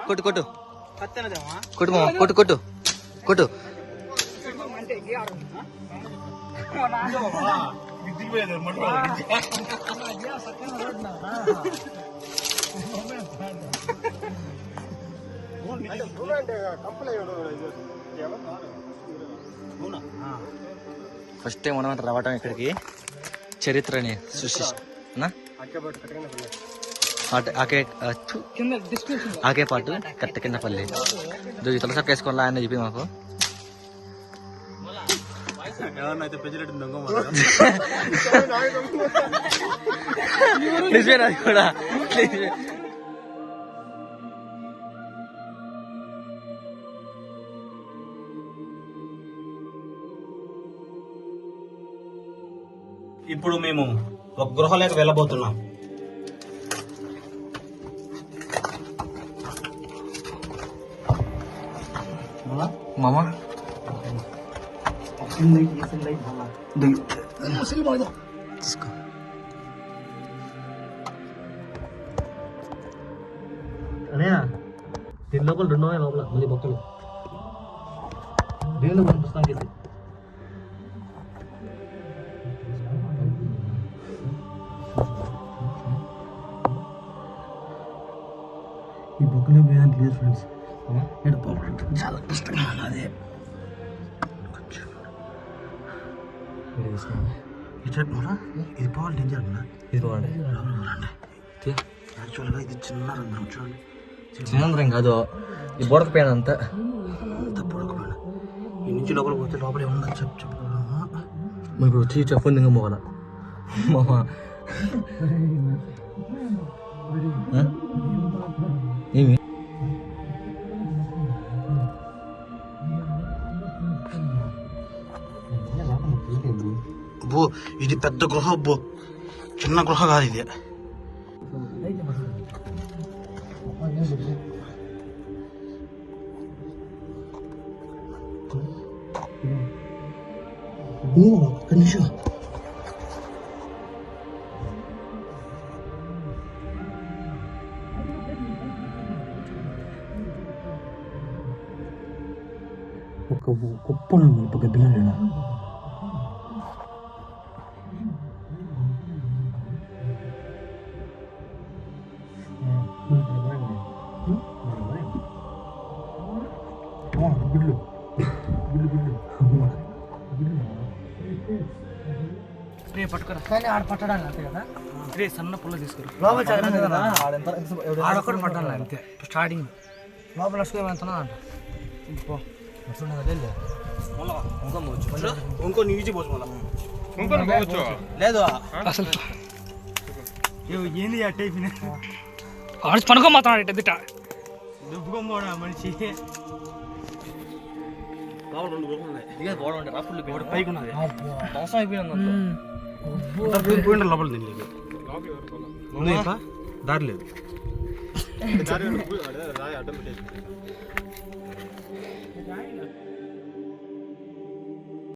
కొట్టు కొట్టు కొట్టు మామ కొట్టు కొట్టు కొట్టు. ఫస్ట్ టైం మనం రావటం ఇక్కడికి చరిత్రని సృష్టిస్తున్నా. ఆకే పాటు కట్ట కింద పల్లి తులసక్క వేసుకోవాలా ఆయన చెప్పి మాకు. నిజమేనా అది కూడా? ఇప్పుడు మేము ఒక గృహలోకి వెళ్ళబోతున్నాం. మామ తీసుకో. అన్నయ్య దీని లోపల 2 లోపల మళ్ళీ బొక్కలు దీనిలో పుస్తకానికి ఈ బొక్కలో పోయేదానికి లేదు ఫ్రెండ్స్. చాలా కష్టంగా ఉన్నది. ఇది పోవాలి డేంజర్ అన్న. ఇది పోవాలి యాక్చువల్గా ఇది చిన్న రంధ్రం చూడండి. చిన్నందరం కాదు, ఈ బుడకపోయాను అంత బుడకపోయాను. ఈ నుంచి లోపల పోతే లోపలే ఉన్నది చెప్పు. ఇప్పుడు వచ్చి చెప్పండి ఇంకా పోవాలా మామ. ఏమి ఇది పెద్ద గృహ, చిన్న గృహ కాదు ఇది. ఒక్క నిమిషం. ఒక కుప్పలు ఒక గబ్బిలాలేనా? పట్టుకోరా కానీ ఆడ పట్టడానికి అంతే కదా. రే సన్న పుల్ల తీసుకురా. ఆడొక్కడు పట్టాలి అంతే. స్టార్టింగ్ లోపల ఏమంటున్నా అంట ఇంకో నీచి పోవచ్చు లేదు అసలు ఏంది అట్టే ఆడు పనుకో మాత్రం ఎదుట దుబ్బుకోమోడా మనిషి. పైకి ఉన్నది అవసరం అయిపోయింది లోపల దారి లేదు. అడ్డం పెట్టేసి